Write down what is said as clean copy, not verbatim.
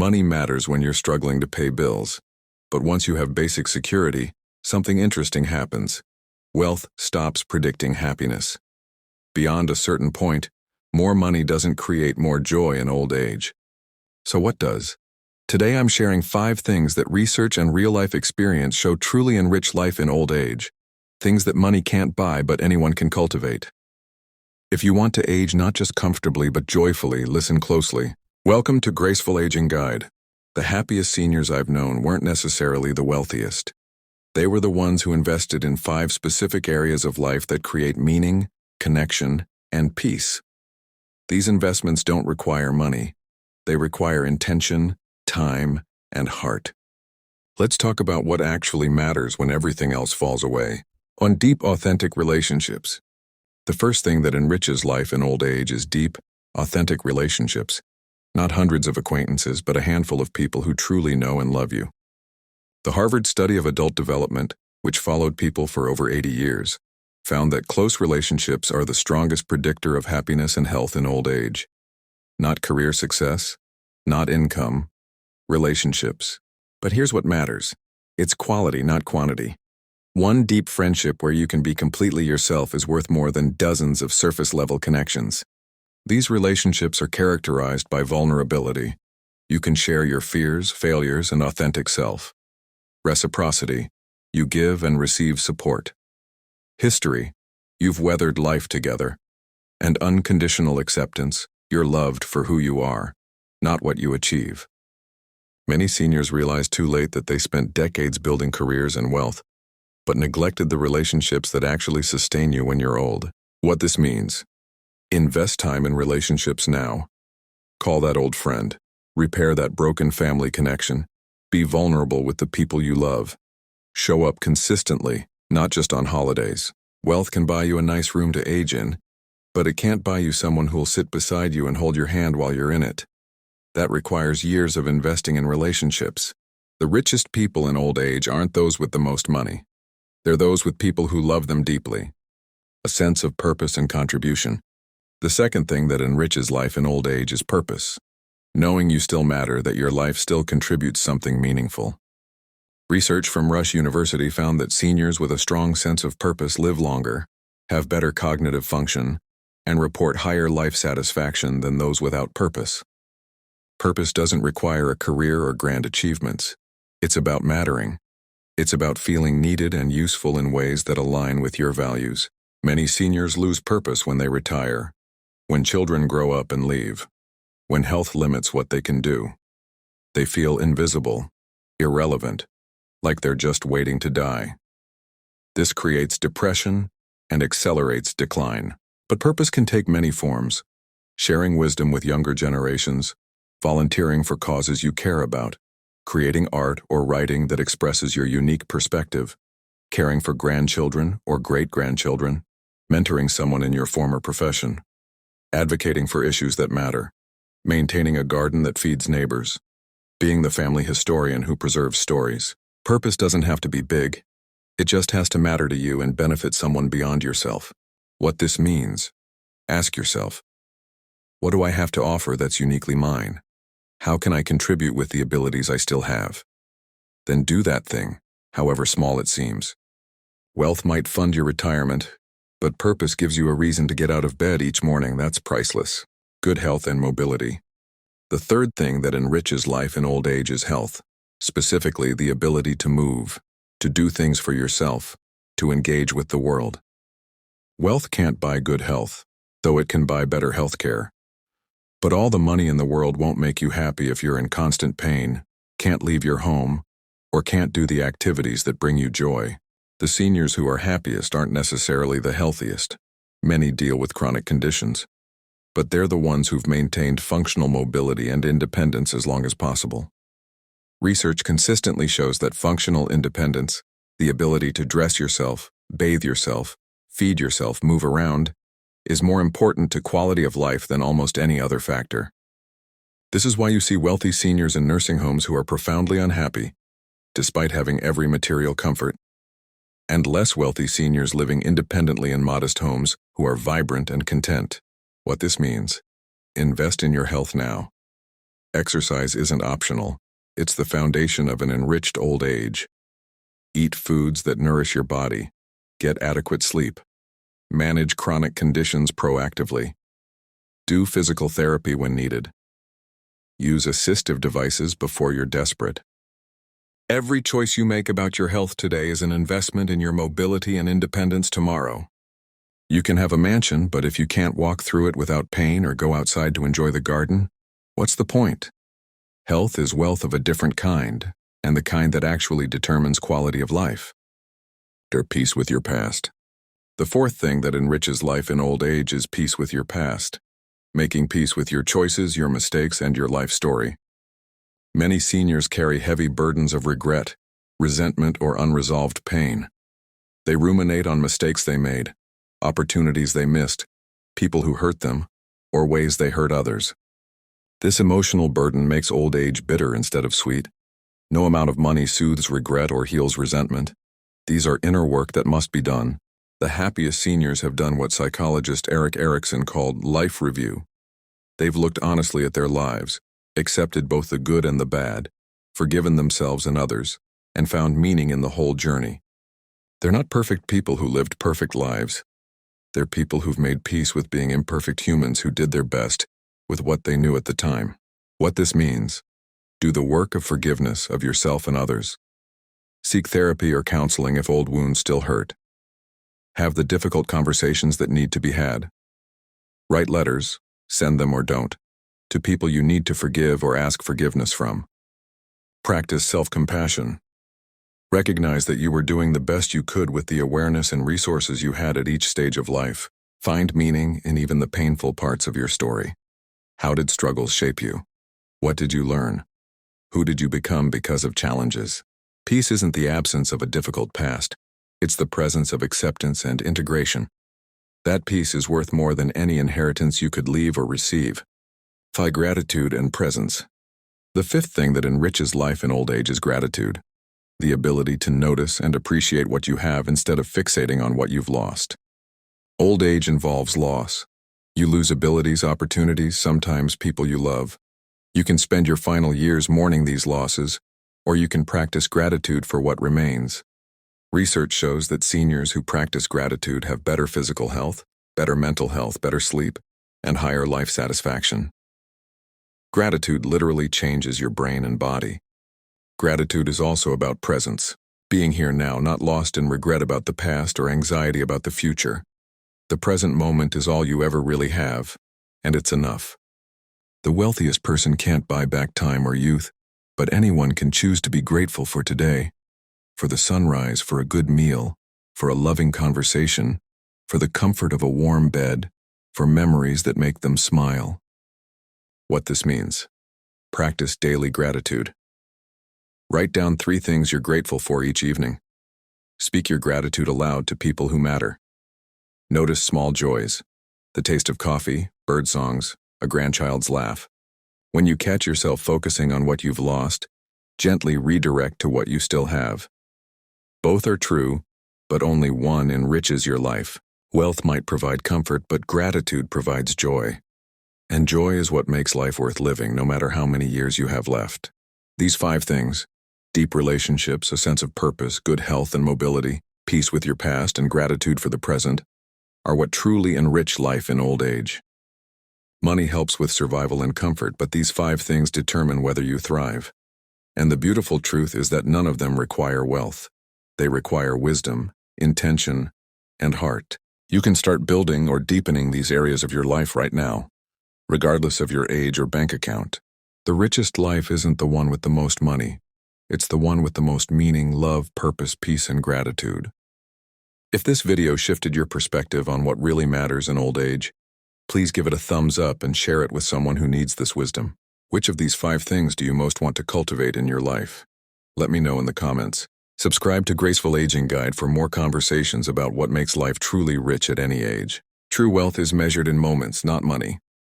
Money matters when you're struggling to pay bills. But once you have basic security, something interesting happens. Wealth stops predicting happiness. Beyond a certain point, more money doesn't create more joy in old age. So what does? Today I'm sharing 5 things that research and real-life experience show truly enrich life in old age. Things that money can't buy but anyone can cultivate. If you want to age not just comfortably but joyfully, listen closely. Welcome to Graceful Aging Guide. The happiest seniors I've known weren't necessarily the wealthiest. They were the ones who invested in 5 specific areas of life that create meaning, connection, and peace. These investments don't require money. They require intention, time, and heart. Let's talk about what actually matters when everything else falls away. On deep, authentic relationships. The first thing that enriches life in old age is deep, authentic relationships. Not hundreds of acquaintances, but a handful of people who truly know and love you. The Harvard study of adult development, which followed people for over 80 years, found that close relationships are the strongest predictor of happiness and health in old age. Not career success, not income, relationships. But here's what matters. It's quality, not quantity. One deep friendship where you can be completely yourself is worth more than dozens of surface-level connections. These relationships are characterized by vulnerability. You can share your fears, failures, and authentic self. Reciprocity. You give and receive support. History. You've weathered life together. And unconditional acceptance. You're loved for who you are, not what you achieve. Many seniors realize too late that they spent decades building careers and wealth, but neglected the relationships that actually sustain you when you're old. What this means: invest time in relationships now. Call that old friend. Repair that broken family connection. Be vulnerable with the people you love. Show up consistently, not just on holidays. Wealth can buy you a nice room to age in, but it can't buy you someone who'll sit beside you and hold your hand while you're in it. That requires years of investing in relationships. The richest people in old age aren't those with the most money. They're those with people who love them deeply. A sense of purpose and contribution. The second thing that enriches life in old age is purpose. Knowing you still matter, that your life still contributes something meaningful. Research from Rush University found that seniors with a strong sense of purpose live longer, have better cognitive function, and report higher life satisfaction than those without purpose. Purpose doesn't require a career or grand achievements. It's about mattering. It's about feeling needed and useful in ways that align with your values. Many seniors lose purpose when they retire, when children grow up and leave, when health limits what they can do. They feel invisible, irrelevant, like they're just waiting to die. This creates depression and accelerates decline. But purpose can take many forms: sharing wisdom with younger generations, volunteering for causes you care about, creating art or writing that expresses your unique perspective, caring for grandchildren or great-grandchildren, mentoring someone in your former profession, advocating for issues that matter, maintaining a garden that feeds neighbors, being the family historian who preserves stories. Purpose doesn't have to be big. It just has to matter to you and benefit someone beyond yourself. What this means: ask yourself, what do I have to offer that's uniquely mine? How can I contribute with the abilities I still have? Then do that thing, however small it seems. Wealth might fund your retirement, but purpose gives you a reason to get out of bed each morning. That's priceless. Good health and mobility. The third thing that enriches life in old age is health, specifically the ability to move, to do things for yourself, to engage with the world. Wealth can't buy good health, though it can buy better health care. But all the money in the world won't make you happy if you're in constant pain, can't leave your home, or can't do the activities that bring you joy. The seniors who are happiest aren't necessarily the healthiest. Many deal with chronic conditions. But they're the ones who've maintained functional mobility and independence as long as possible. Research consistently shows that functional independence, the ability to dress yourself, bathe yourself, feed yourself, move around, is more important to quality of life than almost any other factor. This is why you see wealthy seniors in nursing homes who are profoundly unhappy, despite having every material comfort, and less wealthy seniors living independently in modest homes who are vibrant and content. What this means: invest in your health now. Exercise isn't optional. It's the foundation of an enriched old age. Eat foods that nourish your body. Get adequate sleep. Manage chronic conditions proactively. Do physical therapy when needed. Use assistive devices before you're desperate. Every choice you make about your health today is an investment in your mobility and independence tomorrow. You can have a mansion, but if you can't walk through it without pain or go outside to enjoy the garden, what's the point? Health is wealth of a different kind, and the kind that actually determines quality of life. Peace with your past. The fourth thing that enriches life in old age is peace with your past. Making peace with your choices, your mistakes, and your life story. Many seniors carry heavy burdens of regret, resentment, or unresolved pain. They ruminate on mistakes they made, opportunities they missed, people who hurt them, or ways they hurt others. This emotional burden makes old age bitter instead of sweet. No amount of money soothes regret or heals resentment. These are inner work that must be done. The happiest seniors have done what psychologist Erik Erikson called life review. They've looked honestly at their lives, accepted both the good and the bad, forgiven themselves and others, and found meaning in the whole journey. They're not perfect people who lived perfect lives. They're people who've made peace with being imperfect humans who did their best with what they knew at the time. What this means: do the work of forgiveness of yourself and others. Seek therapy or counseling if old wounds still hurt. Have the difficult conversations that need to be had. Write letters, send them or don't, to people you need to forgive or ask forgiveness from. Practice self-compassion. Recognize that you were doing the best you could with the awareness and resources you had at each stage of life. Find meaning in even the painful parts of your story. How did struggles shape you? What did you learn? Who did you become because of challenges? Peace isn't the absence of a difficult past. It's the presence of acceptance and integration. That peace is worth more than any inheritance you could leave or receive. Gratitude and presence. The fifth thing that enriches life in old age is gratitude. The ability to notice and appreciate what you have instead of fixating on what you've lost. Old age involves loss. You lose abilities, opportunities, sometimes people you love. You can spend your final years mourning these losses, or you can practice gratitude for what remains. Research shows that seniors who practice gratitude have better physical health, better mental health, better sleep, and higher life satisfaction. Gratitude literally changes your brain and body. Gratitude is also about presence, being here now, not lost in regret about the past or anxiety about the future. The present moment is all you ever really have, and it's enough. The wealthiest person can't buy back time or youth, but anyone can choose to be grateful for today. For the sunrise, for a good meal, for a loving conversation, for the comfort of a warm bed, for memories that make them smile. What this means: practice daily gratitude. Write down 3 things you're grateful for each evening. Speak your gratitude aloud to people who matter. Notice small joys: the taste of coffee, bird songs, a grandchild's laugh. When you catch yourself focusing on what you've lost, gently redirect to what you still have. Both are true, but only one enriches your life. Wealth might provide comfort, but gratitude provides joy. And joy is what makes life worth living, no matter how many years you have left. These 5 things: deep relationships, a sense of purpose, good health and mobility, peace with your past, and gratitude for the present, are what truly enrich life in old age. Money helps with survival and comfort, but these 5 things determine whether you thrive. And the beautiful truth is that none of them require wealth. They require wisdom, intention, and heart. You can start building or deepening these areas of your life right now, regardless of your age or bank account. The richest life isn't the one with the most money. It's the one with the most meaning, love, purpose, peace, and gratitude. If this video shifted your perspective on what really matters in old age, please give it a thumbs up and share it with someone who needs this wisdom. Which of these 5 things do you most want to cultivate in your life? Let me know in the comments. Subscribe to Graceful Aging Guide for more conversations about what makes life truly rich at any age. True wealth is measured in moments, not money.